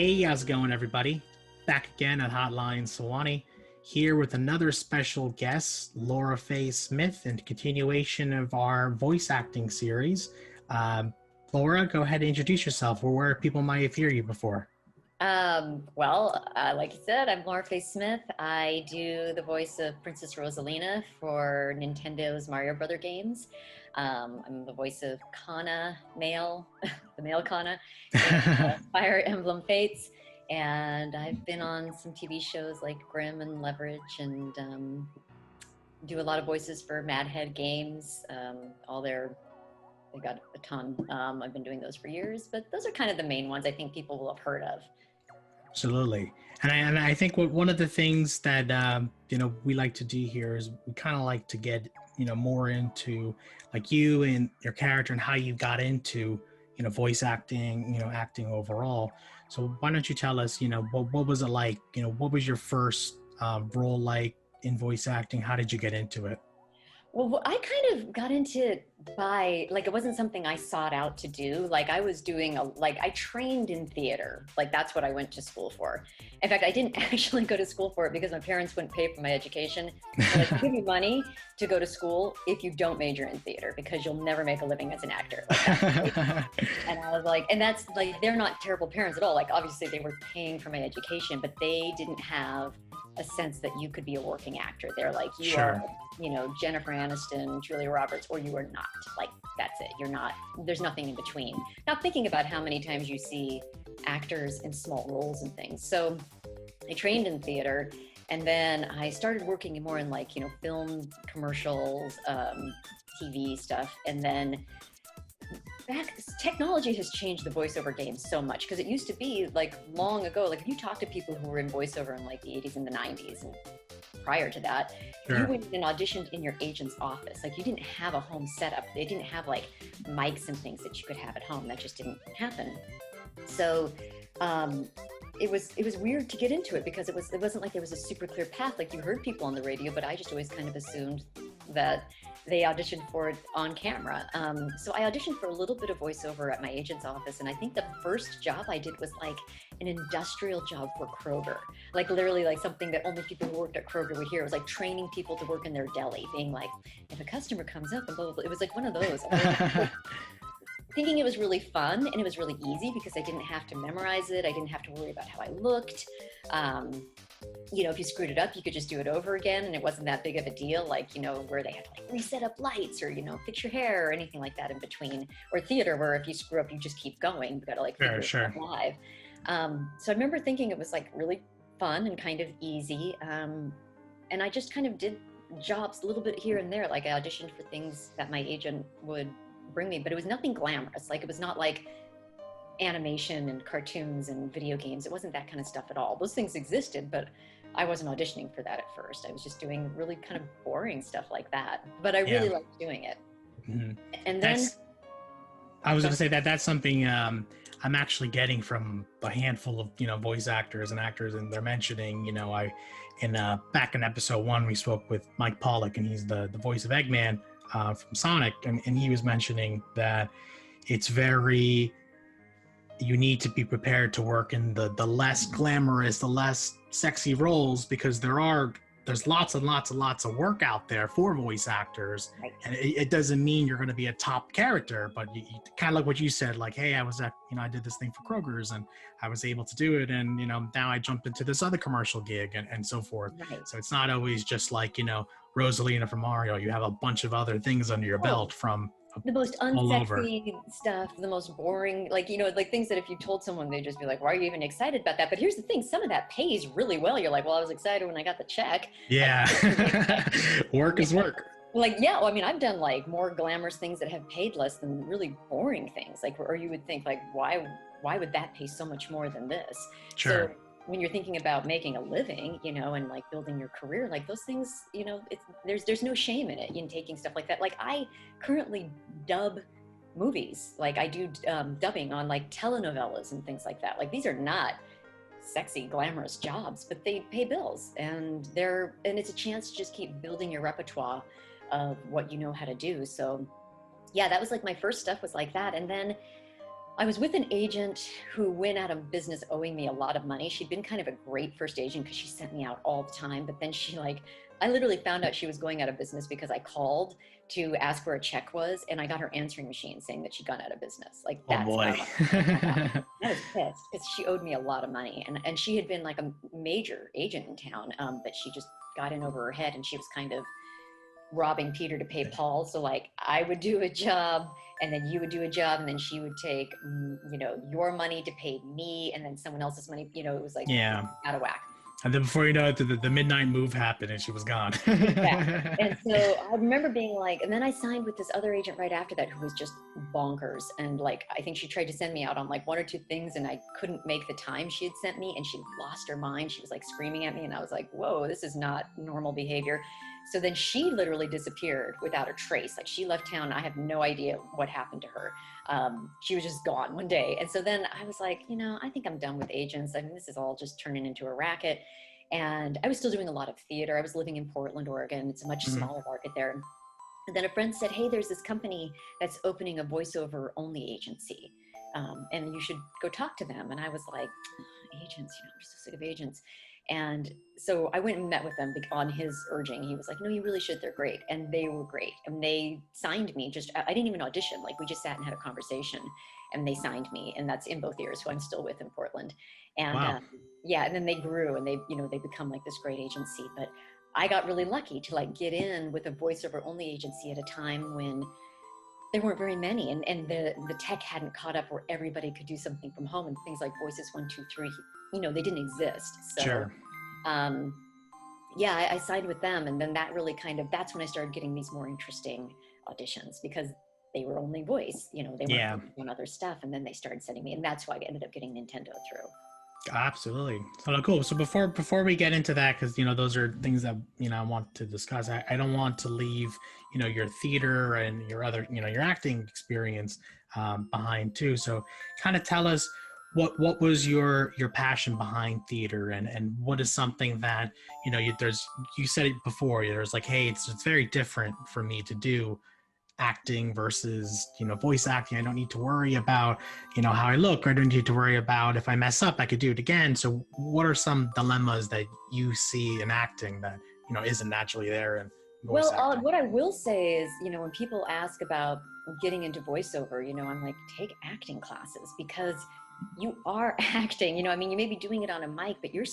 Hey, how's it going, everybody? Back again at Hotline Sehwani, here with another special guest, Laura Faye Smith, and continuation of our voice acting series. Um, Laura, go ahead and introduce yourself, or where people might have heard you before. Like you said, I'm Laura Faye Smith. I do the voice of Princess Rosalina for Nintendo's Mario Brother games. I'm the voice of Kana, male, the male Kana, in Fire Emblem Fates. And I've been on some TV shows like Grimm and Leverage, and do a lot of voices for Mad Head Games. They got a ton. I've been doing those for years, but those are kind of the main ones I think people will have heard of. Absolutely. And I think one of the things that we like to do here is we kind of like to get more into like you and your character and how you got into voice acting, acting overall. So why don't you tell us, what was it like? What was your first role like in voice acting? How did you get into it? Well, I kind of got into it by, like, it wasn't something I sought out to do. Like, I trained in theater. Like, that's what I went to school for. In fact, I didn't actually go to school for it because my parents wouldn't pay for my education. They're like, give you money to go to school if you don't major in theater because you'll never make a living as an actor. And I was like, and that's like, they're not terrible parents at all. Like, obviously they were paying for my education, but they didn't have a sense that you could be a working actor. They're like, you Sure. are, Jennifer Aniston, Julia Roberts, or you are not. Like, that's it. You're not, there's nothing in between. Now, thinking about how many times you see actors in small roles and things. So I trained in theater, and then I started working more in like, film commercials, TV stuff. And then technology has changed the voiceover game so much, because it used to be like long ago, like if you talk to people who were in voiceover in like the 80s and the 90s and prior to that, Sure. you went and auditioned in your agent's office. Like, you didn't have a home setup. They didn't have like mics and things that you could have at home. That just didn't happen. So it was weird to get into it, because it wasn't like there was a super clear path. Like, you heard people on the radio, but I just always kind of assumed that they auditioned for it on camera. So I auditioned for a little bit of voiceover at my agent's office, and I think the first job I did was like an industrial job for Kroger. Like, literally like something that only people who worked at Kroger would hear. It was like training people to work in their deli, being like, if a customer comes up and blah, blah, blah. It was like one of those. Thinking it was really fun, and it was really easy because I didn't have to memorize it. I didn't have to worry about how I looked. If you screwed it up, you could just do it over again, and it wasn't that big of a deal, like, where they had to like reset up lights or, fix your hair or anything like that in between. Or theater, where if you screw up, you just keep going. You gotta like figure it out live. So I remember thinking it was like really fun and kind of easy. And I just kind of did jobs a little bit here and there. Like, I auditioned for things that my agent would bring me, but it was nothing glamorous. Like, it was not like animation and cartoons and video games. It wasn't that kind of stuff at all. Those things existed, but I wasn't auditioning for that at first. I was just doing really kind of boring stuff like that, but I really liked doing it. Mm-hmm. And then I was going to say that's something I'm actually getting from a handful of voice actors and actors, and they're mentioning back in episode 1 we spoke with Mike Pollock, and he's the voice of Eggman from Sonic, and he was mentioning that it's very, you need to be prepared to work in the less glamorous, the less sexy roles, because there's lots and lots and lots of work out there for voice actors. Right. And it doesn't mean you're going to be a top character, but you kind of like what you said, like, hey, I was at, I did this thing for Kroger's and I was able to do it, and now I jumped into this other commercial gig and so forth. Right. So it's not always just like Rosalina from Mario. You have a bunch of other things under your belt from the most unsexy stuff, the most boring, like things that if you told someone, they'd just be like, why are you even excited about that? But here's the thing, some of that pays really well. You're like, well, I was excited when I got the check. Yeah. Work is work. Like, yeah, well, I mean, I've done like more glamorous things that have paid less than really boring things. Like, or you would think like, why would that pay so much more than this? Sure. So when you're thinking about making a living, and like building your career, like those things, there's no shame in it, in taking stuff like that. Like, I currently dub movies. Like, I do dubbing on like telenovelas and things like that. Like, these are not sexy, glamorous jobs, but they pay bills, and it's a chance to just keep building your repertoire of what you know how to do. So yeah, that was like my first stuff was like that. And then I was with an agent who went out of business owing me a lot of money. She'd been kind of a great first agent because she sent me out all the time. But then I literally found out she was going out of business because I called to ask where a check was, and I got her answering machine saying that she'd gone out of business. Like, Oh that's boy. how I was pissed because she owed me a lot of money. And she had been like a major agent in town, but she just got in over her head, and she was kind of robbing Peter to pay Paul. So like I would do a job and then you would do a job and then she would take, your money to pay me and then someone else's money, it was like Yeah. out of whack. And then before you know it, the midnight move happened and she was gone. Yeah. And so I remember being like, and then I signed with this other agent right after that who was just bonkers. And like, I think she tried to send me out on like one or two things and I couldn't make the time she had sent me and she lost her mind. She was like screaming at me and I was like, whoa, this is not normal behavior. So then she literally disappeared without a trace. Like she left town. I have no idea what happened to her. She was just gone one day. And so then I was like, I think I'm done with agents. I mean, this is all just turning into a racket. And I was still doing a lot of theater. I was living in Portland, Oregon. It's a much smaller market there. And then a friend said, hey, there's this company that's opening a voiceover only agency. And you should go talk to them. And I was like, agents, I'm so sick of agents. And so I went and met with them on his urging. He was like, no, you really should. They're great. And they were great. And they signed me I didn't even audition. Like we just sat and had a conversation and they signed me. And that's in both ears, who I'm still with in Portland. And Wow. yeah, and then they grew and they become like this great agency. But I got really lucky to like get in with a voiceover only agency at a time when there weren't very many and the tech hadn't caught up where everybody could do something from home and things like Voices 1, 2, 3, they didn't exist. So, Sure. Yeah, I signed with them. And then that really that's when I started getting these more interesting auditions because they were only voice, they weren't doing other stuff. And then they started sending me, and that's why I ended up getting Nintendo through. Absolutely. So cool. So before we get into that, because those are things that I want to discuss. I don't want to leave your theater and your other your acting experience behind too. So kind of tell us what was your passion behind theater and what is something that you said it before. There's like, hey, it's very different for me to do acting versus voice acting. I don't need to worry about how I look, or I don't need to worry about if I mess up I could do it again. So what are some dilemmas that you see in acting that isn't naturally there in voice acting? What I will say is when people ask about getting into voiceover, I'm like, take acting classes because you are acting. You may be doing it on a mic, but it's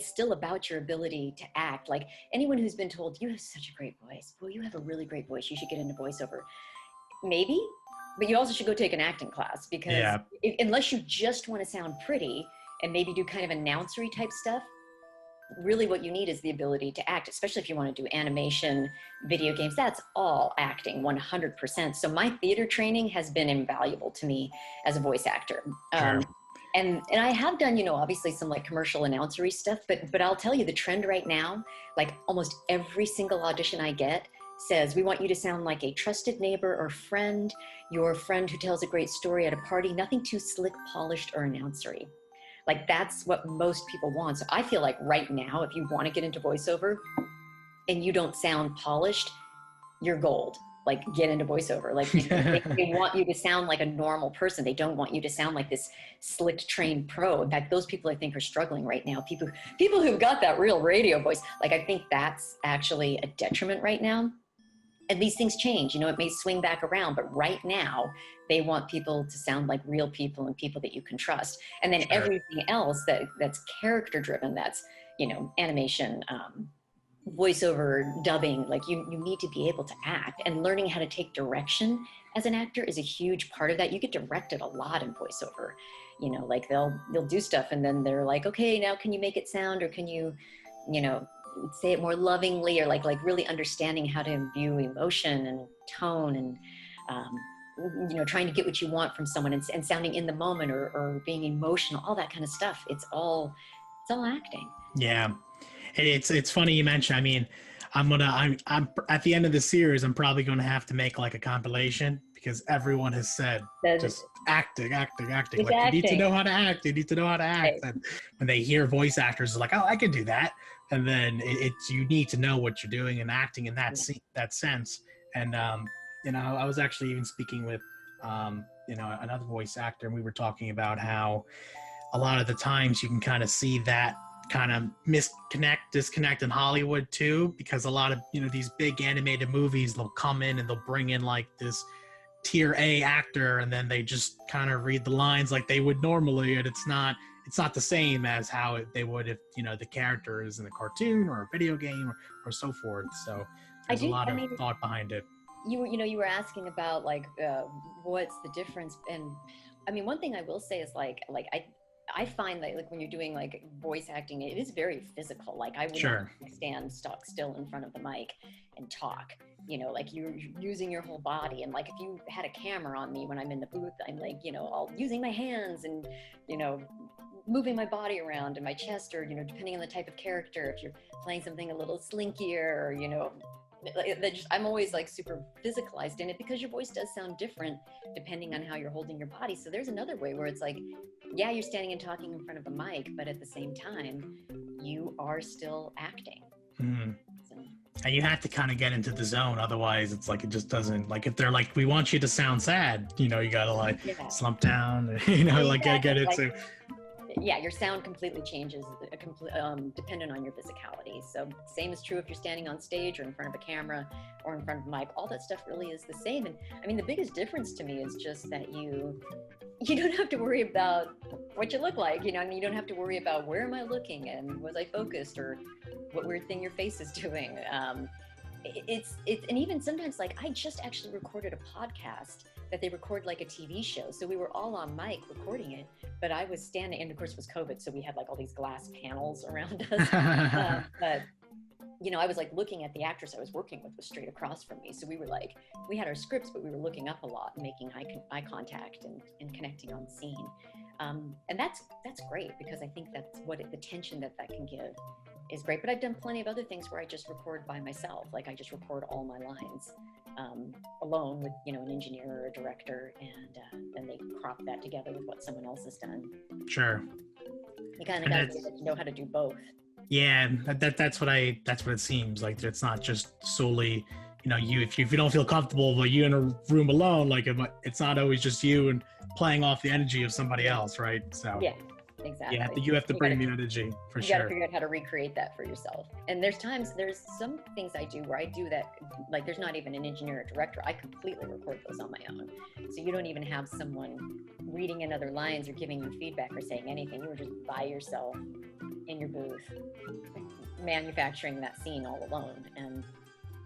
still about your ability to act. Like anyone who's been told, you have such a great voice, well, you have a really great voice, you should get into voiceover. Maybe, but you also should go take an acting class because unless you just want to sound pretty and maybe do kind of announcery type stuff, really what you need is the ability to act, especially if you want to do animation, video games. That's all acting 100%. So my theater training has been invaluable to me as a voice actor. Sure. And I have done, obviously some like commercial announcery stuff, but I'll tell you the trend right now, like almost every single audition I get says, we want you to sound like a trusted neighbor or friend, your friend who tells a great story at a party, nothing too slick, polished, or announcery. Like that's what most people want. So I feel like right now, if you want to get into voiceover and you don't sound polished, you're gold. Like get into voiceover. Like they want you to sound like a normal person. They don't want you to sound like this slick trained pro. In fact, those people I think are struggling right now. People who've got that real radio voice. Like I think that's actually a detriment right now. And these things change, it may swing back around, but right now they want people to sound like real people and people that you can trust. And then everything else that's character driven, that's, animation, voiceover, dubbing, like you need to be able to act, and learning how to take direction as an actor is a huge part of that. You get directed a lot in voiceover, like they'll do stuff and then they're like, okay, now can you make it sound, or can you, say it more lovingly, or like really understanding how to imbue emotion and tone and, trying to get what you want from someone and sounding in the moment or being emotional, all that kind of stuff. It's all acting. Yeah. It's funny you mentioned, I'm at the end of the series, I'm probably going to have to make like a compilation because everyone has said just acting. Like acting. You need to know how to act. You need to know how to act. Right. And when they hear voice actors, it's like, oh, I can do that. And then you need to know what you're doing and acting in that sense. And I was actually even speaking with another voice actor, and we were talking about how a lot of the times you can kind of see that kind of disconnect in Hollywood too, because a lot of these big animated movies, they'll come in and they'll bring in like this tier A actor, and then they just kind of read the lines like they would normally, and it's not the same as how they would if the character is in a cartoon or a video game or so forth. So there's a lot of thought behind it. You were asking about like what's the difference, and I mean, one thing I will say is like I find that like when you're doing like voice acting, it is very physical. Like I wouldn't stand stock still in front of the mic and talk. Like you're using your whole body, and like if you had a camera on me when I'm in the booth, I'm like all using my hands and moving my body around in my chest, or depending on the type of character, if you're playing something a little slinkier, or I'm always like super physicalized in it, because your voice does sound different depending on how you're holding your body. So there's another way where it's like, yeah, you're standing and talking in front of a mic, but at the same time, you are still acting. Mm-hmm. So. And you have to kind of get into the zone, otherwise it's like it just doesn't, like if they're like, we want you to sound sad, you gotta like slump down, like get into. Yeah, your sound completely changes dependent on your physicality. So same is true if you're standing on stage or in front of a camera or in front of a mic. All that stuff really is the same. And I mean, the biggest difference to me is just that you don't have to worry about what you look like, and you don't have to worry about where am I looking and was I focused or what weird thing your face is doing. It's and even sometimes, like I just actually recorded a podcast that they record like a TV show. So we were all on mic recording it, but I was standing, and of course it was COVID, so we had like all these glass panels around us. But I was like looking at the actress I was working with was straight across from me. So we had our scripts, but we were looking up a lot, making eye contact and connecting on scene. And that's great, because I think that's what the tension that can give is great. But I've done plenty of other things where I just record by myself. Like I just record all my lines alone with, an engineer or a director, and then they crop that together with what someone else has done. Sure. You kind of got to know how to do both. Yeah, that's what it seems like. It's not just solely, if you don't feel comfortable, but you in a room alone, like it's not always just you and playing off the energy of somebody else, right? So yeah, exactly. Yeah, you have to bring the energy for sure. You got to figure out how to recreate that for yourself. And there's some things I do where I do that, like there's not even an engineer or director. I completely record those on my own. So you don't even have someone reading in other lines or giving you feedback or saying anything. You were just by yourself in your booth, manufacturing that scene all alone. And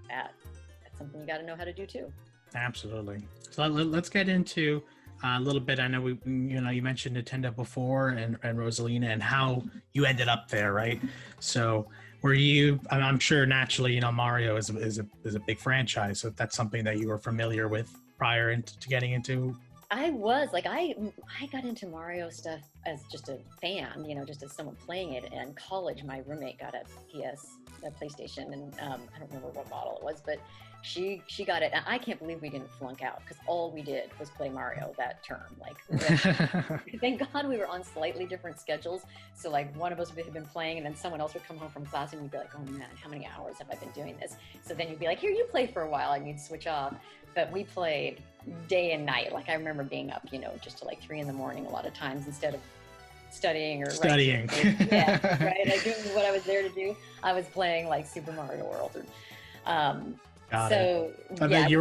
that's something you got to know how to do too. Absolutely. So let's get into a little bit. I know you mentioned Nintendo before and Rosalina and how you ended up there, right? So were you? I'm sure naturally, Mario is a big franchise, so that's something that you were familiar with prior to getting into. I was like, I got into Mario stuff as just a fan, just as someone playing it. And in college, my roommate got a PlayStation, and I don't remember what model it was, but she got it. And I can't believe we didn't flunk out, because all we did was play Mario that term. Like, thank God we were on slightly different schedules. So like one of us had been playing, and then someone else would come home from class, and you'd be like, oh man, how many hours have I been doing this? So then you'd be like, here, you play for a while, and you'd switch off. But we played day and night. Like I remember being up, just to like 3 a.m. a lot of times, instead of studying or studying. Yeah, right. Like doing what I was there to do. I was playing like Super Mario World. Got it. I bet you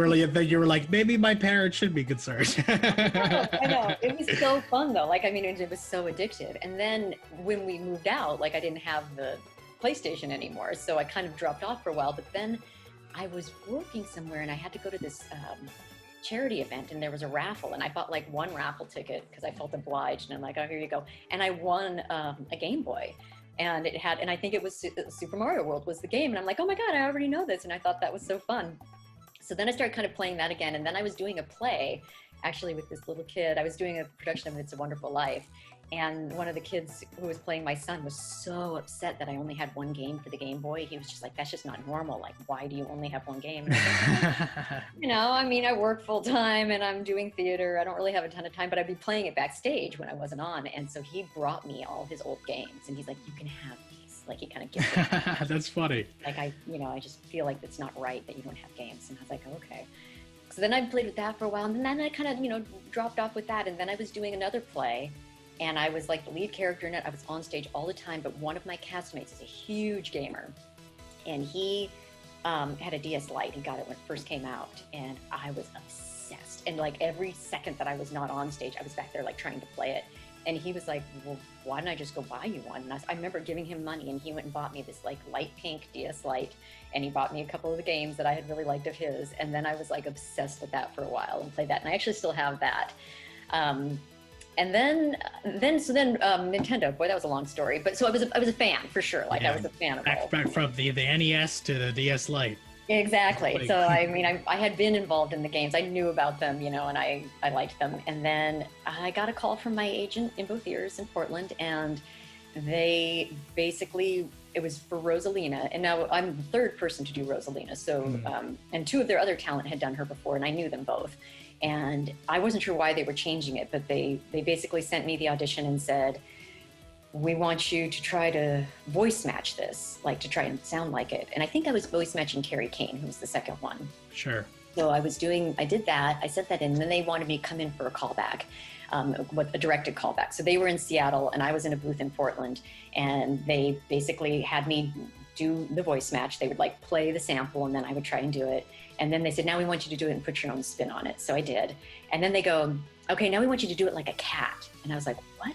were like, maybe my parents should be concerned. I know. It was so fun though. Like, I mean, it was so addictive. And then when we moved out, like I didn't have the PlayStation anymore. So I kind of dropped off for a while, but then I was working somewhere and I had to go to this charity event, and there was a raffle, and I bought like one raffle ticket because I felt obliged, and I'm like, oh, here you go. And I won a Game Boy, and I think it was Super Mario World was the game. And I'm like, oh my God, I already know this. And I thought that was so fun. So then I started kind of playing that again. And then I was doing a play actually with this little kid. I was doing a production of It's a Wonderful Life. And one of the kids who was playing my son was so upset that I only had one game for the Game Boy. He was just like, that's just not normal. Like, why do you only have one game? And I was like, I mean, I work full time and I'm doing theater. I don't really have a ton of time, but I'd be playing it backstage when I wasn't on. And so he brought me all his old games, and he's like, you can have these. Like, he kind of gives it. That's funny. Like, I just feel like it's not right that you don't have games. And I was like, okay. So then I played with that for a while, and then I kind of, you know, dropped off with that. And then I was doing another play, and I was like the lead character in it. I was on stage all the time, but one of my castmates is a huge gamer, and he had a DS Lite. He got it when it first came out, and I was obsessed. And like every second that I was not on stage, I was back there like trying to play it. And he was like, well, why don't I just go buy you one? And I remember giving him money, and he went and bought me this like light pink DS Lite, and he bought me a couple of the games that I had really liked of his. And then I was like obsessed with that for a while and played that. And I actually still have that. And then Nintendo, boy, that was a long story. But so I was a fan for sure. Like, yeah, I was a fan of all. Back from the NES to the DS Lite. Exactly. So I mean, I had been involved in the games. I knew about them, you know, and I liked them. And then I got a call from my agent in both ears in Portland, and they basically, it was for Rosalina. And now I'm the third person to do Rosalina. So, and two of their other talent had done her before, and I knew them both. And I wasn't sure why they were changing it, but they basically sent me the audition and said, we want you to try to voice match this, like to try and sound like it. And I think I was voice matching Carrie Kane, who was the second one. Sure. So I did that, I sent that in, and then they wanted me to come in for a callback, a directed callback. So they were in Seattle, and I was in a booth in Portland, and they basically had me do the voice match. They would like play the sample, and then I would try and do it. And then they said, now we want you to do it and put your own spin on it. So I did. And then they go, okay, now we want you to do it like a cat. And I was like, what?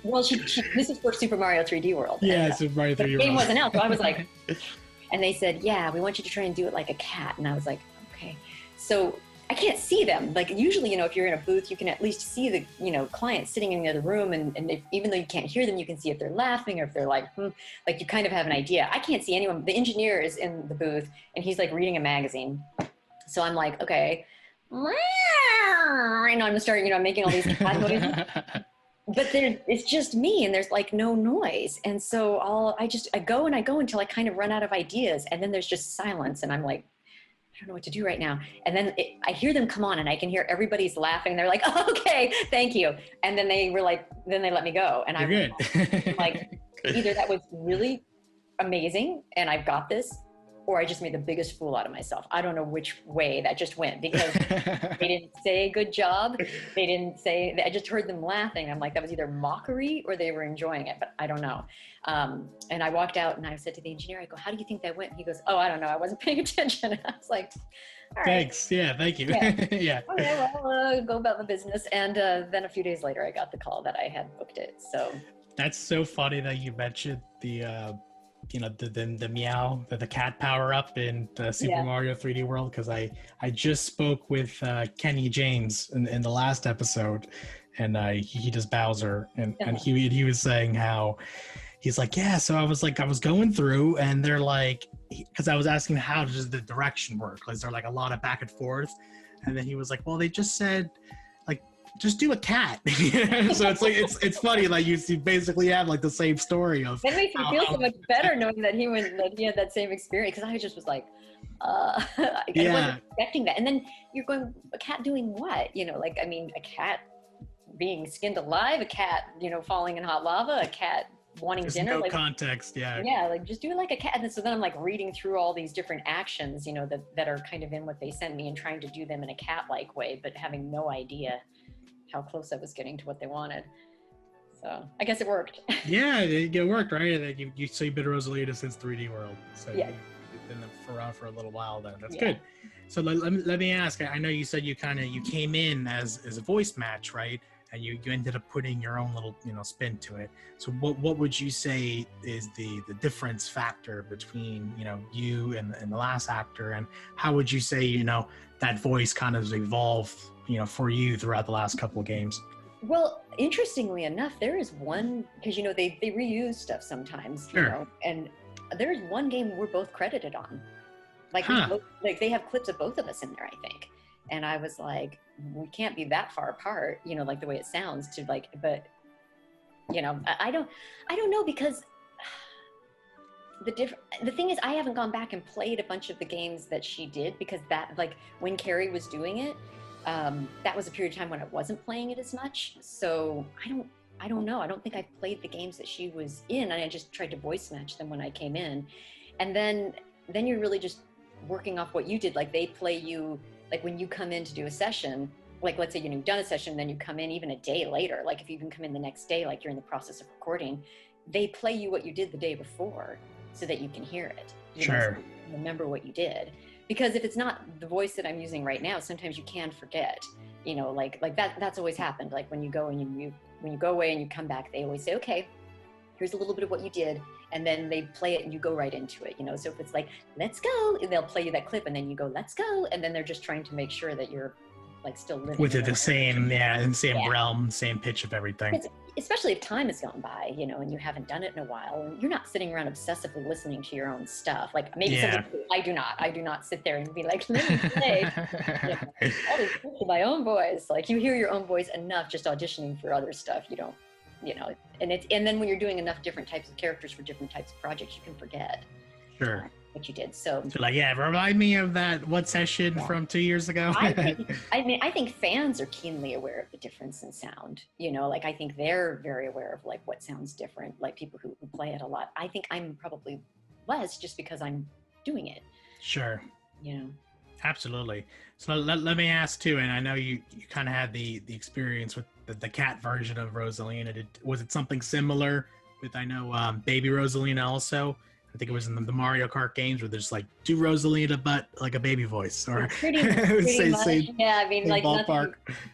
Well, this is for Super Mario 3D World. Yeah, Super Mario 3D World. The game wasn't out, so I was like, and they said, yeah, we want you to try and do it like a cat. And I was like, okay. So I can't see them. Like usually, you know, if you're in a booth, you can at least see the, you know, client sitting in the other room. And even though you can't hear them, you can see if they're laughing or if they're like you kind of have an idea. I can't see anyone. The engineer is in the booth, and he's like reading a magazine. So I'm like, okay. And I'm gonna start, you know, making all these cat noises. But it's just me, and there's like no noise. And so I go until I kind of run out of ideas. And then there's just silence. And I'm like, I don't know what to do right now. And then I hear them come on, and I can hear everybody's laughing. They're like, oh, okay, thank you. And then they were like, then they let me go. And I'm like, either that was really amazing and I've got this, or I just made the biggest fool out of myself. I don't know which way that just went, because they didn't say good job. I just heard them laughing. I'm like, that was either mockery or they were enjoying it, but I don't know. And I walked out, and I said to the engineer, I go, how do you think that went? And he goes, oh, I don't know. I wasn't paying attention. And I was like, all right. Thanks. Yeah, thank you. Yeah. Yeah. Okay, well, go about the business. And then a few days later, I got the call that I had booked it. So that's so funny that you mentioned the you know, the meow, the cat power up in Super Mario 3D World, because I just spoke with Kenny James in the last episode, and he does Bowser, and he was saying how he's like, yeah, so I was going through, and they're like, because I was asking how does the direction work, is there like a lot of back and forth, and then he was like, well, they just said like, just do a cat. So it's like it's funny, like you basically have like the same story of. It makes me feel so much better knowing that he had that same experience, because I just was like, I wasn't expecting that. And then you're going, a cat doing what? You know, like, I mean, a cat being skinned alive, a cat, you know, falling in hot lava, a cat wanting There's dinner. No like, context, yeah. Yeah, like just do it like a cat. And so then I'm like reading through all these different actions, you know, that are kind of in what they sent me, and trying to do them in a cat-like way, but having no idea how close I was getting to what they wanted. So I guess it worked. Yeah, it worked, right? So you've been Rosalina since 3D World. So yeah. You've been around for a little while then. That's good. So let me ask, I know you said you came in as a voice match, right? And you ended up putting your own little, you know, spin to it. So what would you say is the difference factor between, you know, you and the last actor, and how would you say, you know, that voice kind of evolved, you know, for you throughout the last couple of games? Well, interestingly enough, there is one, because, you know, they reuse stuff sometimes, you know, and there's one game we're both credited on. Like, like they have clips of both of us in there, I think. And I was like, we can't be that far apart, you know, like the way it sounds to like, but, you know, I don't know, because the thing is, I haven't gone back and played a bunch of the games that she did, because that, like, when Carrie was doing it, that was a period of time when I wasn't playing it as much. So I don't know. I don't think I played the games that she was in, and I just tried to voice match them when I came in. And then you're really just working off what you did. Like they play you, like when you come in to do a session, like let's say you've done a session, then you come in even a day later, like if you even come in the next day, like you're in the process of recording, they play you what you did the day before so that you can hear it. Sure. So you remember what you did. Because if it's not the voice that I'm using right now, sometimes you can forget, like that's always happened. Like when you go and when you go away and you come back, they always say, okay, here's a little bit of what you did. And then they play it and you go right into it, So if it's like, let's go, they'll play you that clip and then you go, let's go. And then they're just trying to make sure that you're like still living with it the same, in the same realm, same pitch of everything. Especially if time has gone by, and you haven't done it in a while, and you're not sitting around obsessively listening to your own stuff. Like maybe I do not sit there and be like, let me play all these clips of my own voice. Like you hear your own voice enough just auditioning for other stuff. You don't, and then when you're doing enough different types of characters for different types of projects, you can forget. Sure. What you did. So like, remind me of that session from 2 years ago. I think fans are keenly aware of the difference in sound. Like I think they're very aware of like what sounds different, like people who play it a lot. I think I'm probably less just because I'm doing it. Sure. Absolutely. So let me ask too, and I know you kind of had the experience with the cat version of Rosalina. Was it something similar with, I know, baby Rosalina also? I think it was in the Mario Kart games where there's like, do Rosalina but like a baby voice, or pretty much. Yeah, I mean, like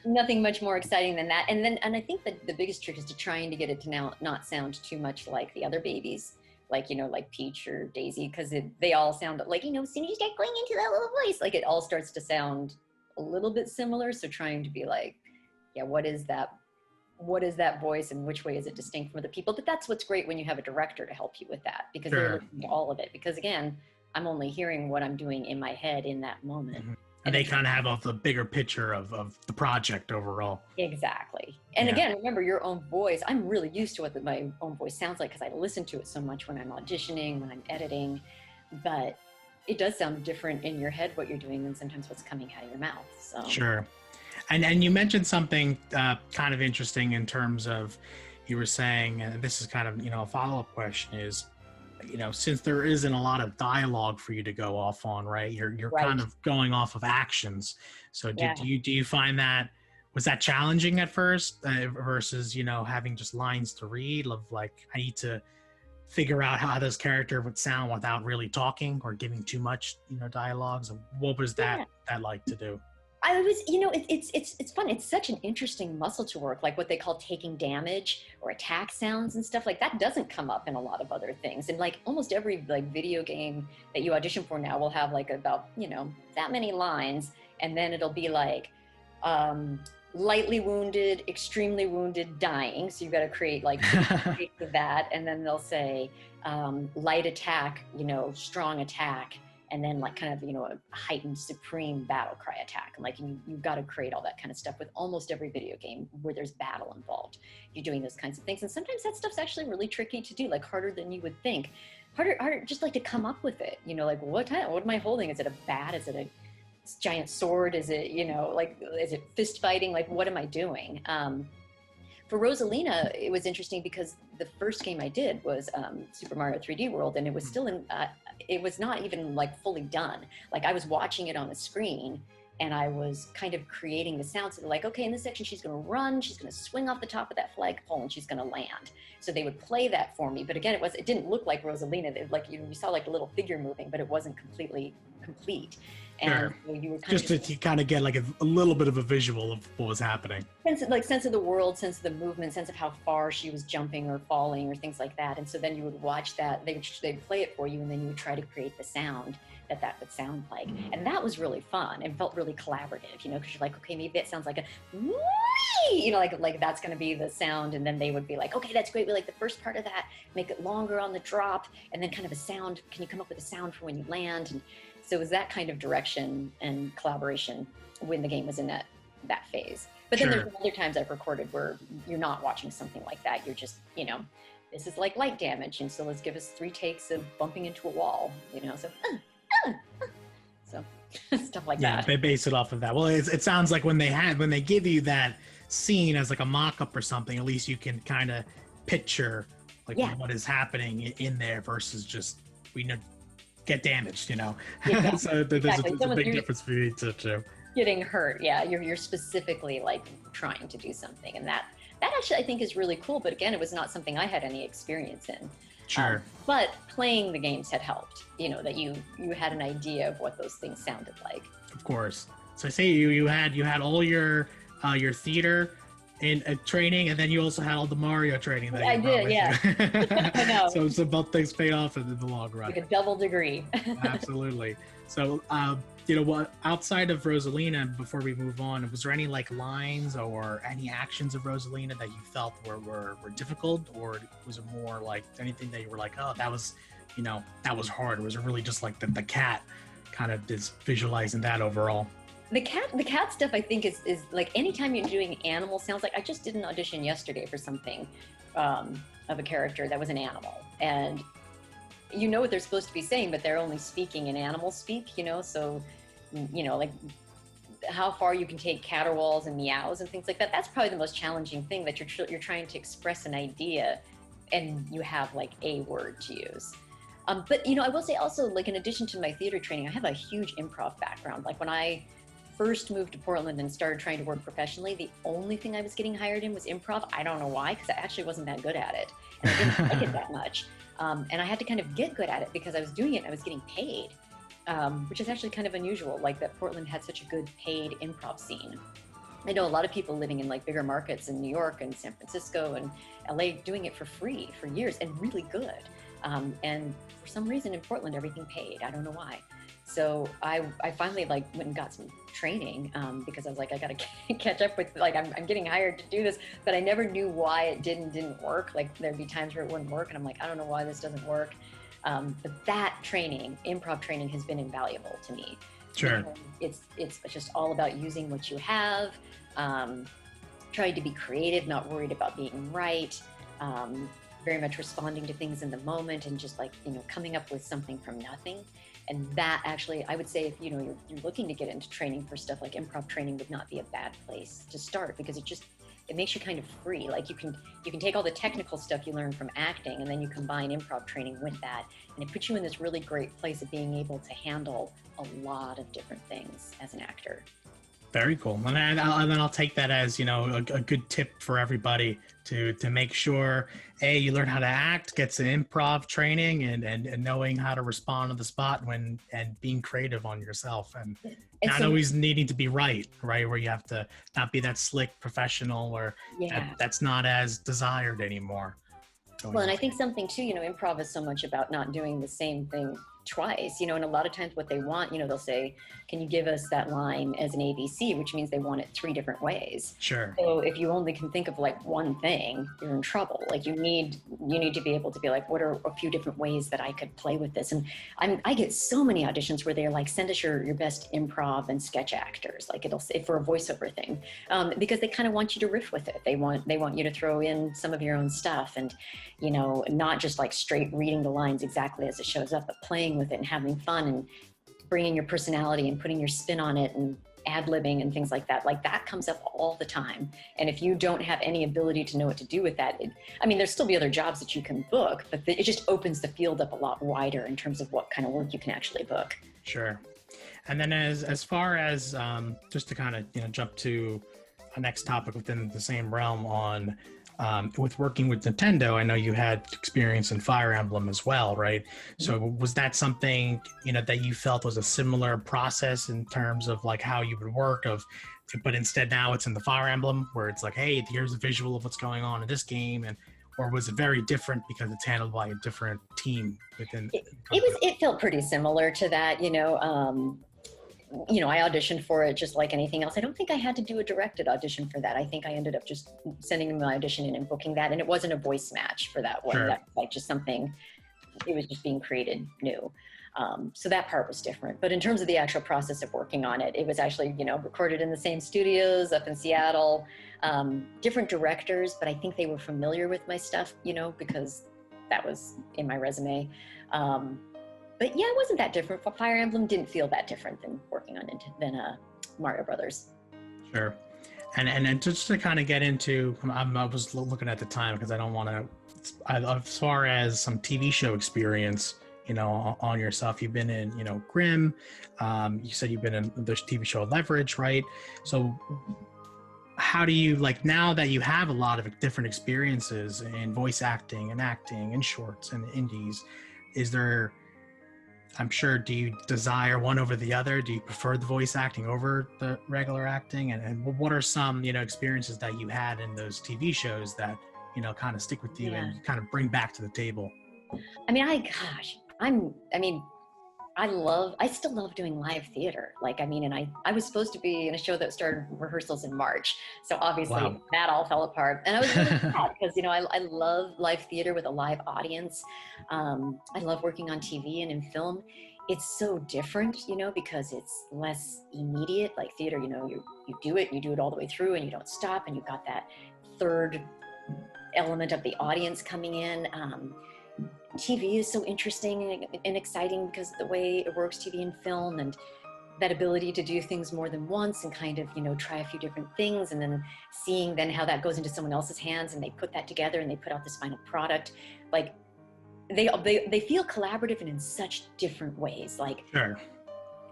nothing much more exciting than that. And I think that the biggest trick is trying to get it to now not sound too much like the other babies, like like Peach or Daisy, because they all sound like as soon as you start going into that little voice, like it all starts to sound a little bit similar. So trying to be like, what is that voice and which way is it distinct from other people? But that's what's great when you have a director to help you with that, because they're listening to all of it. Because again, I'm only hearing what I'm doing in my head in that moment. Mm-hmm. And they kind of have the bigger picture of the project overall. Exactly. And again, remember your own voice. I'm really used to what my own voice sounds like because I listen to it so much when I'm auditioning, when I'm editing. But it does sound different in your head what you're doing than sometimes what's coming out of your mouth. So sure. And you mentioned something kind of interesting in terms of, you were saying, and this is kind of, a follow-up question is, since there isn't a lot of dialogue for you to go off on, right? You're right. Kind of going off of actions. So do you find was that challenging at first versus, having just lines to read of like, I need to figure out how this character would sound without really talking or giving too much, dialogue. So what was that like to do? I was, it's fun. It's such an interesting muscle to work, like what they call taking damage or attack sounds and stuff like that doesn't come up in a lot of other things. And like almost every like video game that you audition for now will have like about, that many lines. And then it'll be like, lightly wounded, extremely wounded, dying. So you've got to create like of that. And then they'll say, light attack, strong attack. And then like kind of, a heightened supreme battle cry attack. And like, you've got to create all that kind of stuff with almost every video game where there's battle involved. You're doing those kinds of things. And sometimes that stuff's actually really tricky to do, like harder than you would think. Harder just like to come up with it. Like what am I holding? Is it a bat? Is it a giant sword? Is it, is it fist fighting? Like, what am I doing? For Rosalina, it was interesting because the first game I did was Super Mario 3D World, and it was still in, it was not even like fully done. Like I was watching it on the screen and I was kind of creating the sounds. So like, okay, in this section, she's going to run, she's going to swing off the top of that flagpole and she's going to land. So they would play that for me. But again, it didn't look like Rosalina. Like you saw like a little figure moving, but it wasn't completely complete. And sure. You were just to kind of get like a little bit of a visual of what was happening. Sense of the world, sense of the movement, sense of how far she was jumping or falling or things like that. And so then you would watch that, they'd play it for you, and then you would try to create the sound that would sound like. And that was really fun and felt really collaborative, because you're like, okay, maybe it sounds like a wee, like that's going to be the sound. And then they would be like, okay, that's great. We like the first part of that, make it longer on the drop, and then kind of a sound. Can you come up with a sound for when you land? And so it was that kind of direction and collaboration when the game was in that phase. But then there's other times I've recorded where you're not watching something like that. You're just, this is like light damage. And so let's give us 3 takes of bumping into a wall, so stuff like that. Yeah, they base it off of that. Well, it sounds like when they give you that scene as like a mock-up or something, at least you can kind of picture like what is happening in there versus just get damaged, you know. Yeah, So there's exactly. a big difference between the two. Getting hurt, yeah, you're specifically like trying to do something, and that actually I think is really cool. But again, it was not something I had any experience in. Sure. But playing the games had helped, that you had an idea of what those things sounded like. Of course. So I say you had all your theater in training, and then you also had all the Mario training that I you did, yeah. I know. So both things paid off in the long run. Like a double degree. Absolutely. So you know what, outside of Rosalina, before we move on, was there any like lines or any actions of Rosalina that you felt were difficult, or was it more like anything that you were like, oh, that was hard? Or was it really just like the cat kind of just visualizing that overall? The cat stuff I think is like anytime you're doing animal sounds. Like I just did an audition yesterday for something of a character that was an animal, and you know what they're supposed to be saying, but they're only speaking in animal speak, so like how far you can take caterwauls and meows and things like that. That's probably the most challenging thing, that you're trying to express an idea and you have like a word to use. But I will say also, like in addition to my theater training, I have a huge improv background. Like when I first moved to Portland and started trying to work professionally, the only thing I was getting hired in was improv. I don't know why, because I actually wasn't that good at it, and I didn't like it that much. And I had to kind of get good at it because I was doing it and I was getting paid, which is actually kind of unusual, like that Portland had such a good paid improv scene. I know a lot of people living in like bigger markets in New York and San Francisco and LA doing it for free for years and really good. And for some reason in Portland, everything paid. I don't know why. So I finally like went and got some training because I was like, I got to catch up with, like, I'm getting hired to do this, but I never knew why it didn't work. Like there'd be times where it wouldn't work and I'm like, I don't know why this doesn't work. But that training, improv training, has been invaluable to me. Sure. It's just all about using what you have, trying to be creative, not worried about being right, very much responding to things in the moment and just like, coming up with something from nothing. And that actually, I would say, if you're looking to get into training for stuff, like improv training would not be a bad place to start, because it makes you kind of free. Like you can take all the technical stuff you learn from acting and then you combine improv training with that, and it puts you in this really great place of being able to handle a lot of different things as an actor. Very cool. And then I'll take that as, a good tip for everybody to make sure, you learn how to act, get some improv training and knowing how to respond to the spot and being creative on yourself, and not always needing to be right, where you have to not be that slick professional, or that's not as desired anymore. Well, and I think something too, improv is so much about not doing the same thing twice, and a lot of times what they want, they'll say, can you give us that line as an ABC, which means they want it 3 different ways. Sure. So if you only can think of like one thing, you're in trouble. Like you need to be able to be like, what are a few different ways that I could play with this? And I get so many auditions where they're like, send us your best improv and sketch actors. Like it'll say for a voiceover thing, because they kind of want you to riff with it. They want you to throw in some of your own stuff, and not just like straight reading the lines exactly as it shows up, but playing with it and having fun and bringing your personality and putting your spin on it and ad-libbing and things like that. Like that comes up all the time. And if you don't have any ability to know what to do with that, there'll still be other jobs that you can book, but it just opens the field up a lot wider in terms of what kind of work you can actually book. Sure. And then as far as just to kind of jump to a next topic within the same realm on with working with Nintendo, I know you had experience in Fire Emblem as well, right? So was that something, that you felt was a similar process in terms of like how you would work but instead now it's in the Fire Emblem where it's like, hey, here's a visual of what's going on in this game, or was it very different because it's handled by a different team within? It felt pretty similar to that, I auditioned for it just like anything else. I don't think I had to do a directed audition for that. I think I ended up just sending them my audition in and booking that. And it wasn't a voice match for that one. Sure. That was like just something, it was just being created new. So that part was different. But in terms of the actual process of working on it, it was actually, recorded in the same studios up in Seattle, different directors, but I think they were familiar with my stuff, because that was in my resume. But yeah, it wasn't that different. Fire Emblem didn't feel that different than working on Mario Brothers. Sure. And just to kind of get into, I was looking at the time because I don't want to, as far as some TV show experience, on yourself. You've been in, Grimm. You said you've been in the TV show Leverage, right? So how do you, like, now that you have a lot of different experiences in voice acting and acting and shorts and indies, is there, I'm sure, do you desire one over the other? Do you prefer the voice acting over the regular acting? And what are some, experiences that you had in those TV shows that, kind of stick with you and kind of bring back to the table? I mean, I still love doing live theater. And I was supposed to be in a show that started rehearsals in March. So obviously Wow. that all fell apart. And I was really sad because, I love live theater with a live audience. I love working on TV and in film. It's so different, because it's less immediate. Like theater, you do it all the way through and you don't stop, and you've got that third element of the audience coming in. TV is so interesting and exciting because of the way it works, TV and film, and that ability to do things more than once and kind of, try a few different things, and then seeing then how that goes into someone else's hands and they put that together and they put out this final product. Like they feel collaborative and in such different ways. Like Sure.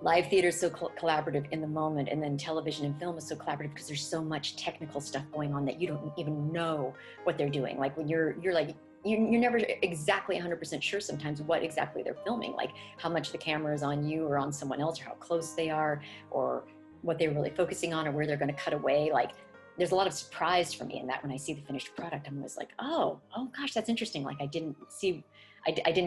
live theater is so collaborative in the moment, and then television and film is so collaborative because there's so much technical stuff going on that you don't even know what they're doing. Like when you're never exactly 100% sure sometimes what exactly they're filming, like how much the camera is on you or on someone else, or how close they are, or what they're really focusing on, or where they're going to cut away. Like there's a lot of surprise for me in that. When I see the finished product, I'm always like, oh gosh, that's interesting. Like I didn't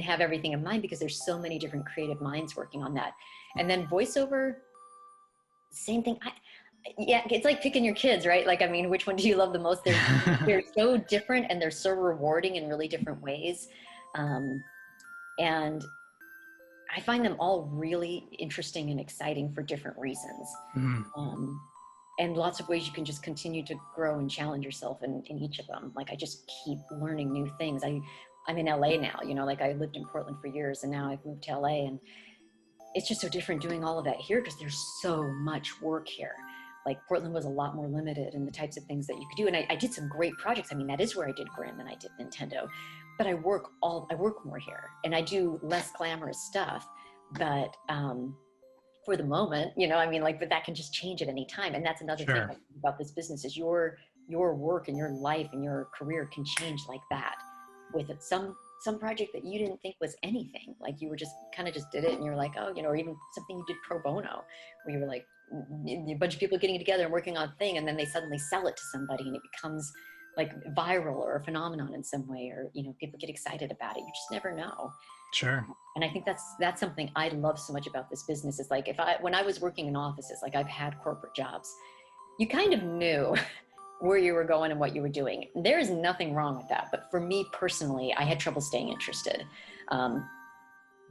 have everything in mind, because there's so many different creative minds working on that. And then voiceover, same thing. It's like picking your kids, right? Like, I mean, which one do you love the most? They're so different, and they're so rewarding in really different ways. And I find them all really interesting and exciting for different reasons. Mm-hmm. And lots of ways you can just continue to grow and challenge yourself in each of them. Like I just keep learning new things. I'm in LA now, like I lived in Portland for years, and now I've moved to LA, and it's just so different doing all of that here because there's so much work here. Like Portland was a lot more limited in the types of things that you could do. And I did some great projects. I mean, that is where I did Grimm and I did Nintendo, but I work more here, and I do less glamorous stuff. But for the moment, but that can just change at any time. And that's another Sure. thing about this business is your work and your life and your career can change like that with some project that you didn't think was anything. Like you were just kind of just did it, and you're like, oh, or even something you did pro bono, where you were like a bunch of people getting together and working on a thing, and then they suddenly sell it to somebody and it becomes like viral or a phenomenon in some way, or people get excited about it. You just never know. Sure. And I think that's something I love so much about this business is like when I was working in offices, like I've had corporate jobs, you kind of knew where you were going and what you were doing. There is nothing wrong with that. But for me personally, I had trouble staying interested.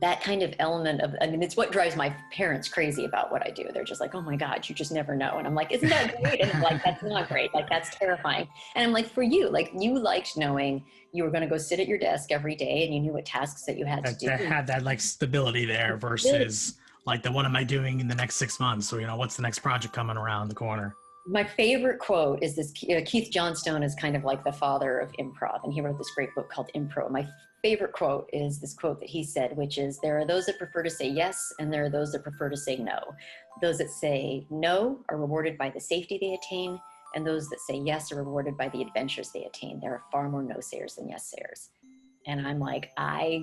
That kind of element of, it's what drives my parents crazy about what I do. They're just like, oh my God, you just never know. And I'm like, isn't that great? And I'm like, that's not great. Like, that's terrifying. And I'm like, for you, like you liked knowing you were going to go sit at your desk every day and you knew what tasks that you had to do. That had that like stability there versus like what am I doing in the next 6 months? Or, what's the next project coming around the corner? My favorite quote is this. Keith Johnstone is kind of like the father of improv, and he wrote this great book called Impro. My favorite quote is this quote that he said, which is, there are those that prefer to say yes, and there are those that prefer to say no. Those that say no are rewarded by the safety they attain, and those that say yes are rewarded by the adventures they attain. There are far more no-sayers than yes-sayers. And I'm like, I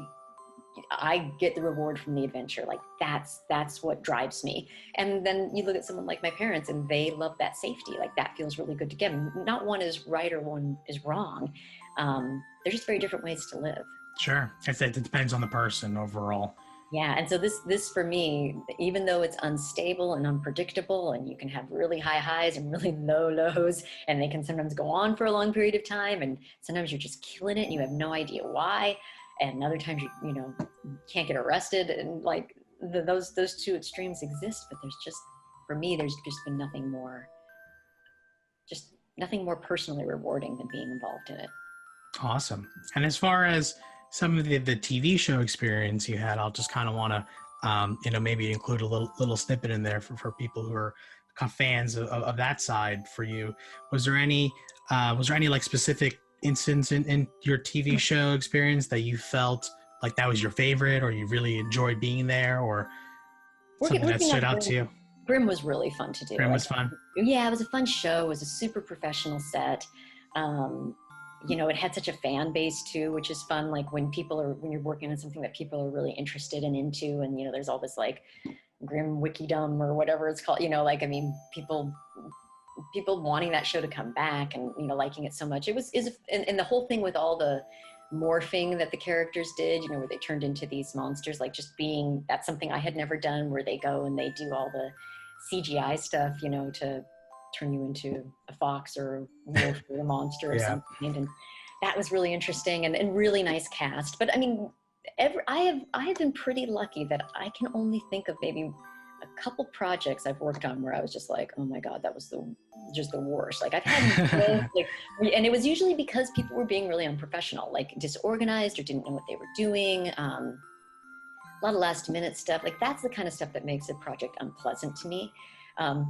get the reward from the adventure. Like that's what drives me. And then you look at someone like my parents, and they love that safety. Like that feels really good to them. Not one is right or one is wrong. They're just very different ways to live. Sure. I say it depends on the person overall. Yeah. And so this for me, even though it's unstable and unpredictable, and you can have really high highs and really low lows, and they can sometimes go on for a long period of time, and sometimes you're just killing it and you have no idea why. And other times you can't get arrested, and like those two extremes exist. But for me, there's just been nothing more personally rewarding than being involved in it. Awesome. And as far as some of the TV show experience you had, I'll just kind of want to maybe include a little snippet in there for people who are fans of that side for you. Was there any like specific instance in your TV show experience that you felt like that was your favorite, or you really enjoyed being there, or something that stood out to you? Grimm was really fun to do. Grimm was fun. Yeah, it was a fun show. It was a super professional set. You know, it had such a fan base too, which is fun. Like when you're working on something that people are really interested and into, and you know, there's all this like Grimm wikidom or whatever it's called. You know, like I mean, people wanting that show to come back and you know liking it so much. And the whole thing with all the morphing that the characters did, you know, where they turned into these monsters, like just being, that's something I had never done, where they go and they do all the CGI stuff, you know, to turn you into a fox or a wolf or a monster or something. And that was really interesting and really nice cast. But I mean, I have been pretty lucky that I can only think of maybe a couple projects I've worked on where I was just like, oh my God, that was just the worst. Like I've had like, and it was usually because people were being really unprofessional, like disorganized or didn't know what they were doing. A lot of last minute stuff. Like that's the kind of stuff that makes a project unpleasant to me.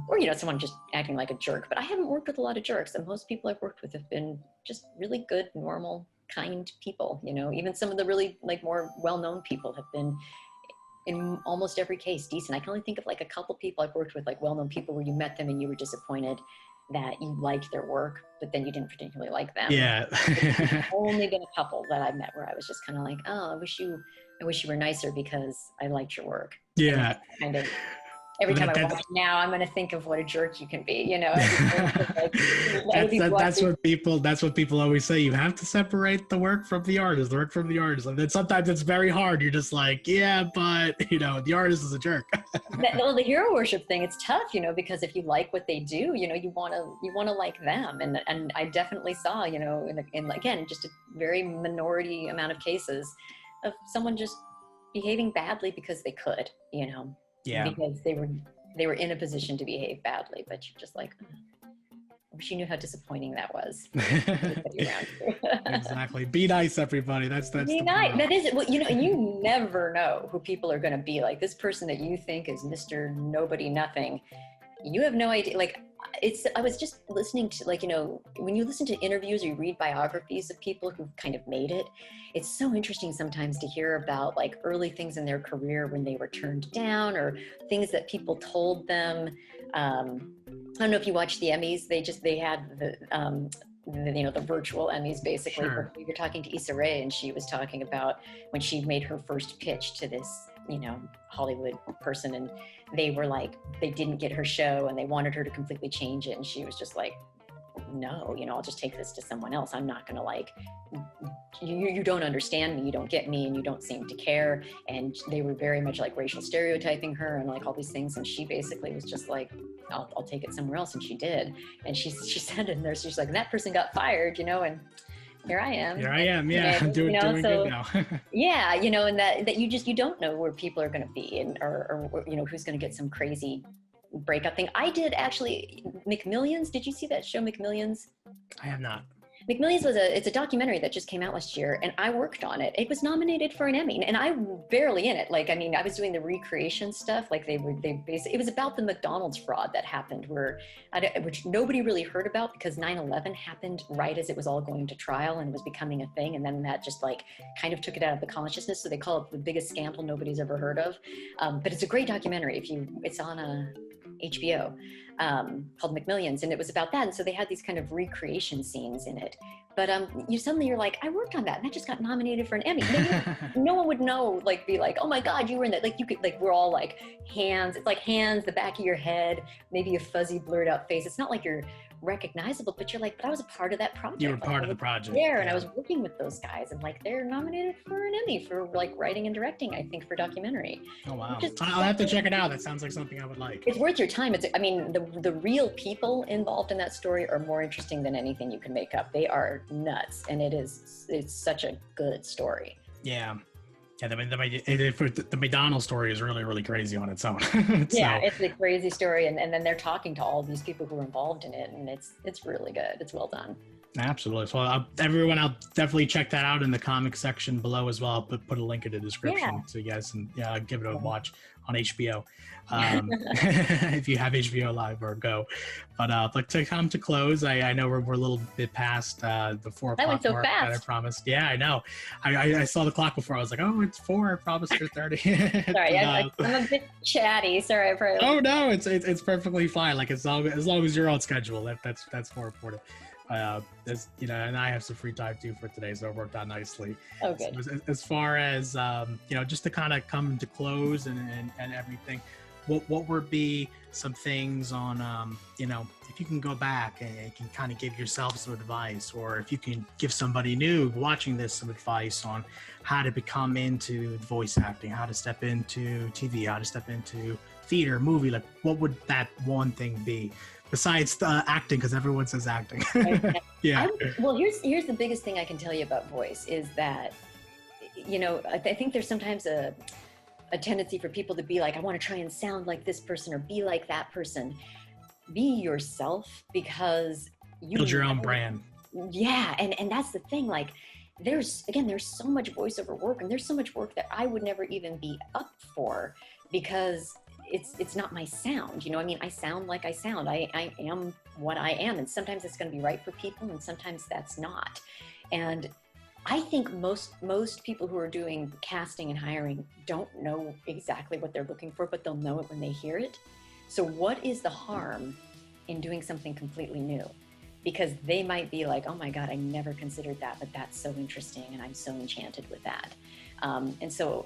Or, you know, someone just acting like a jerk, but I haven't worked with a lot of jerks, and most people I've worked with have been just really good, normal, kind people, you know, even some of the really like more well-known people have been in almost every case decent. I can only think of like a couple people I've worked with, like well-known people where you met them and you were disappointed that you liked their work, but then you didn't particularly like them. Yeah. Only been a couple that I met where I was just kind of like, oh, I wish you were nicer because I liked your work. Yeah. Kind of. Every time I watch it now, I'm going to think of what a jerk you can be, you know. That's what people always say. You have to separate the work from the artist, And then sometimes it's very hard. You're just like, yeah, but you know, the artist is a jerk. Well, the hero worship thing, it's tough, you know, because if you like what they do, you know, you want to like them. And I definitely saw, you know, in again, just a very minority amount of cases of someone just behaving badly because they could, you know. Yeah. Because they were in a position to behave badly, but you're just like, oh, I wish you knew how disappointing that was. Exactly. Be nice, everybody. That's be nice. That is it. Well, you know, and you never know who people are going to be. Like this person that you think is Mr. Nobody Nothing, you have no idea. Like I was just listening to, like, you know, when you listen to interviews or you read biographies of people who've kind of made it, it's so interesting sometimes to hear about like early things in their career when they were turned down or things that people told them. I don't know if you watched the Emmys. They had the you know, the virtual Emmys basically. Sure. We were talking to Issa Rae and she was talking about when she made her first pitch to this, you know, Hollywood person, and they were like, they didn't get her show and they wanted her to completely change it. And she was just like, no, you know, I'll just take this to someone else. I'm not going to like, you don't understand me, you don't get me, and you don't seem to care. And they were very much like racial stereotyping her and like all these things. And she basically was just like, I'll take it somewhere else. And she did. And she said in there, she's like, and that person got fired, you know, and here I am. Yeah. And, I'm doing good now. Yeah, you know, and that you don't know where people are going to be, and or you know, who's going to get some crazy breakup thing. I did actually McMillions. Did you see that show McMillions? I have not. McMillions it's a documentary that just came out last year, and I worked on it. It was nominated for an Emmy, and I barely in it. Like, I mean, I was doing the recreation stuff. Like it was about the McDonald's fraud that happened, which nobody really heard about because 9/11 happened right as it was all going to trial and it was becoming a thing, and then that just like kind of took it out of the consciousness. So they call it the biggest scandal nobody's ever heard of. But it's a great documentary. It's on HBO. Called McMillions, and it was about that. And so they had these kind of recreation scenes in it. But suddenly you're like, I worked on that, and that just got nominated for an Emmy. No one would know, like, be like, oh my God, you were in that. Like, you could, like, we're all like hands. It's like hands, the back of your head, maybe a fuzzy, blurred out face. It's not like you're recognizable, but you're like, but I was a part of that project. You were part of the project. There, and I was working with those guys, and like they're nominated for an Emmy for like writing and directing, I think, for documentary. Oh wow! I'll have to check it out. That sounds like something I would like. It's worth your time. I mean, the real people involved in that story are more interesting than anything you can make up. They are nuts, and it's such a good story. Yeah. Yeah, the McDonald's story is really, really crazy on its own. Yeah, it's a crazy story, and then they're talking to all these people who are involved in it, and it's really good. It's well done. Absolutely. So everyone, I'll definitely check that out in the comic section below as well. I'll put a link in the description Yeah. so you guys can give it a watch on HBO, if you have HBO Live or Go. But to come to close, I know we're a little bit past the 4 That went o'clock so mark that I fast. promised. Yeah, I know. I saw the clock before. I was like, oh, it's 4. I promised her 30. Sorry, I'm a bit chatty. Sorry for. Oh no, it's perfectly fine. Like as long as you're on schedule, that's more important. And I have some free time too for today, so it worked out nicely. Oh, good. So as far as just to kind of come to close and everything, what would be some things on if you can go back and you can kind of give yourself some advice, or if you can give somebody new watching this some advice on how to become into voice acting, how to step into TV, how to step into theater, movie, like what would that one thing be? Besides acting, because everyone says acting. Okay. Yeah. Well, here's the biggest thing I can tell you about voice is that, I think there's sometimes a tendency for people to be like, I want to try and sound like this person or be like that person. Be yourself, because you build your own brand. Yeah, and that's the thing. Like, there's so much voiceover work, and there's so much work that I would never even be up for, because it's not my sound. I sound like I sound. I am what I am, and sometimes it's going to be right for people, and sometimes that's not. And I think most people who are doing casting and hiring don't know exactly what they're looking for, but they'll know it when they hear it. So what is the harm in doing something completely new? Because they might be like, oh my God, I never considered that, but that's so interesting, and I'm so enchanted with that. And so,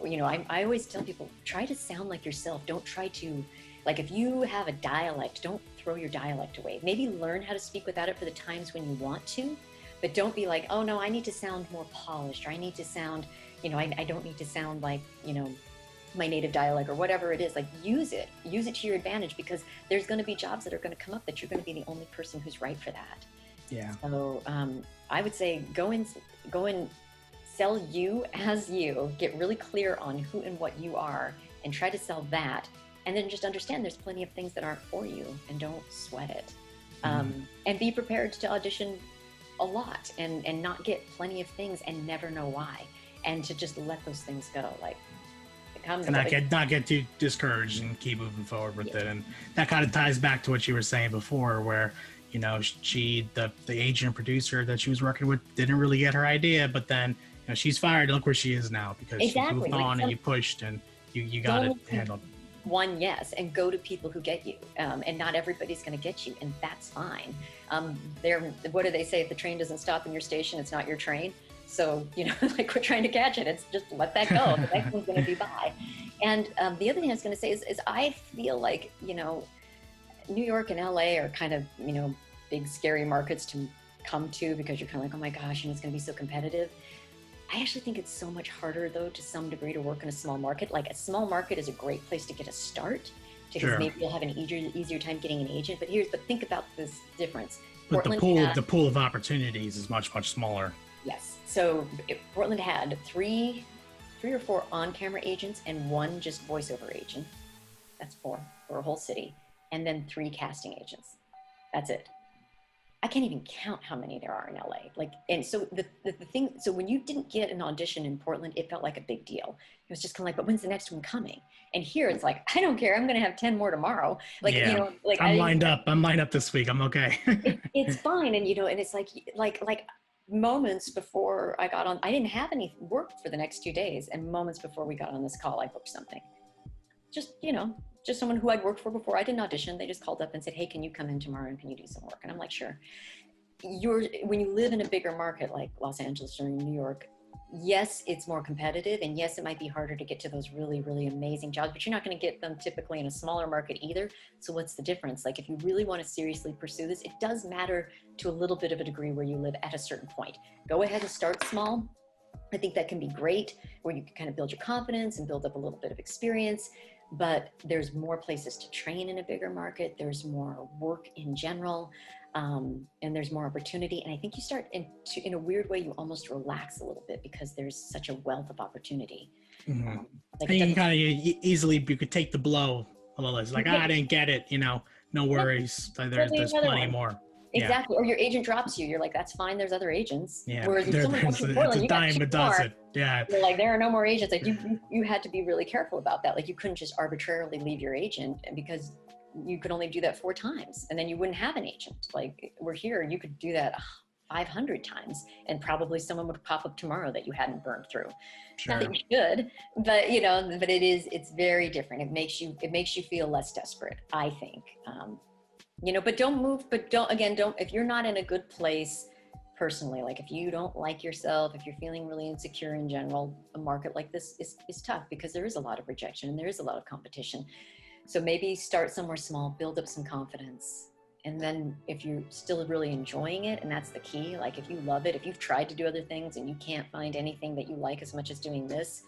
I always tell people, try to sound like yourself. Don't try to, like, if you have a dialect, don't throw your dialect away. Maybe learn how to speak without it for the times when you want to, but don't be like, oh no, I need to sound more polished, or I need to sound, I don't need to sound like, my native dialect or whatever it is. Like, use it to your advantage, because there's going to be jobs that are going to come up that you're going to be the only person who's right for that. Yeah. So I would say go and sell you as you, get really clear on who and what you are, and try to sell that. And then just understand there's plenty of things that aren't for you, and don't sweat it. And be prepared to audition a lot, and not get plenty of things and never know why, and to just let those things go. Like, and not get too discouraged and keep moving forward with it. And that kind of ties back to what you were saying before, where the agent producer that she was working with didn't really get her idea, but then she's fired. Look where she is now, because she moved on, and you pushed, and you got it handled. One, yes, and go to people who get you, and not everybody's going to get you, and that's fine. What do they say? If the train doesn't stop in your station, it's not your train. So, like, we're trying to catch it. It's just let that go. The next one's going to be by. And the other thing I was going to say is I feel like, New York and LA are kind of, big scary markets to come to, because you're kind of like, oh my gosh, it's going to be so competitive. I actually think it's so much harder, though, to some degree, to work in a small market. Like, a small market is a great place to get a start, because maybe you'll have an easier time getting an agent. But think about this difference. But the pool of opportunities is much, much smaller. Yes. So Portland had three or four on-camera agents and one just voiceover agent. That's 4 for a whole city. And then 3 casting agents. That's it. I can't even count how many there are in LA. Like, and so the thing, so when you didn't get an audition in Portland, it felt like a big deal. It was just kind of like, but when's the next one coming? And here it's like, I don't care. I'm going to have 10 more tomorrow. Like, yeah. I'm lined up this week. I'm okay. It's fine. And, and it's like moments before I got on, I didn't have any work for the next 2 days. And moments before we got on this call, I booked something. Just someone who I'd worked for before. I didn't audition. They just called up and said, hey, can you come in tomorrow and can you do some work? And I'm like, sure. When you live in a bigger market like Los Angeles or New York, yes, it's more competitive, and yes, it might be harder to get to those really, really amazing jobs, but you're not going to get them typically in a smaller market either. So what's the difference? Like, if you really want to seriously pursue this, it does matter to a little bit of a degree where you live at a certain point. Go ahead and start small. I think that can be great, where you can kind of build your confidence and build up a little bit of experience. But there's more places to train in a bigger market. There's more work in general, and there's more opportunity. And I think you start in a weird way, you almost relax a little bit, because there's such a wealth of opportunity. Mm-hmm. And you can kind of you could take the blow a little. It's like, I didn't get it, no worries. There's plenty more. Exactly. Or your agent drops you. You're like, that's fine. There's other agents. Yeah. Whereas if someone comes from Portland, it's a you got dime two a more. dozen. Yeah. You're like, there are no more agents. Like you had to be really careful about that. Like you couldn't just arbitrarily leave your agent because you could only do that 4 times and then you wouldn't have an agent. Like we're here, you could do that 500 times and probably someone would pop up tomorrow that you hadn't burned through. Sure. Not that you should, but but it's very different. It makes you feel less desperate, I think. But don't move, but don't, if you're not in a good place personally, like if you don't like yourself, if you're feeling really insecure in general, a market like this is tough because there is a lot of rejection and there is a lot of competition. So maybe start somewhere small, build up some confidence. And then if you're still really enjoying it, and that's the key, like if you love it, if you've tried to do other things and you can't find anything that you like as much as doing this,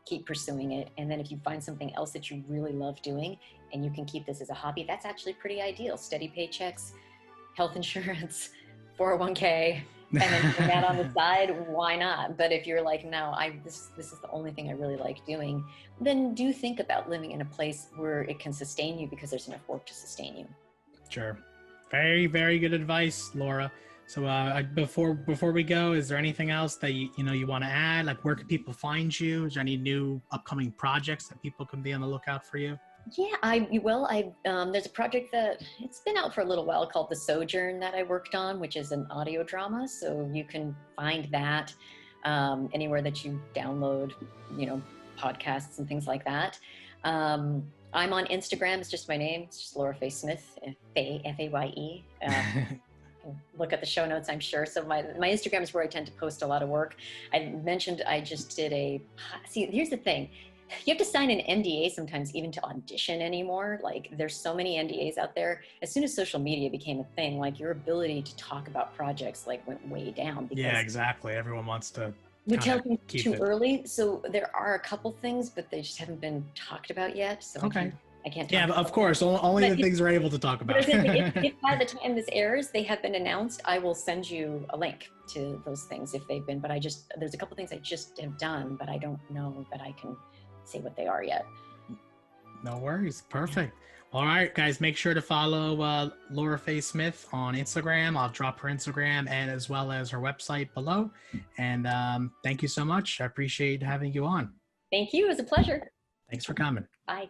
keep pursuing it. And then if you find something else that you really love doing and you can keep this as a hobby, that's actually pretty ideal. Steady paychecks, health insurance, 401k, and then put that on the side, why not? But if you're like, no, this is the only thing I really like doing, then do think about living in a place where it can sustain you because there's enough work to sustain you. Sure. Very, very good advice, Laura. So before we go, is there anything else that you want to add? Like, where can people find you? Is there any new upcoming projects that people can be on the lookout for you? Yeah, there's a project that it's been out for a little while called The Sojourn that I worked on, which is an audio drama. So you can find that anywhere that you download, podcasts and things like that. I'm on Instagram. It's just my name. It's just Laura Faye Smith, Faye, F-A-Y-E. Look at the show notes, I'm sure. So my Instagram is where I tend to post a lot of work. I mentioned I just did here's the thing. You have to sign an NDA sometimes even to audition anymore. Like there's so many NDAs out there. As soon as social media became a thing, like your ability to talk about projects like went way down. Because yeah, exactly. Everyone wants to we tell them too early. So there are a couple things, but they just haven't been talked about yet. So okay. I can't talk yeah, but of course, only the things we're able to talk about. if by the time this airs, they have been announced, I will send you a link to those things if they've been, but there's a couple things I just have done, but I don't know that I can say what they are yet. No worries. Perfect. All right, guys, make sure to follow Laura Faye Smith on Instagram. I'll drop her Instagram and as well as her website below. And thank you so much. I appreciate having you on. Thank you. It was a pleasure. Thanks for coming. Bye.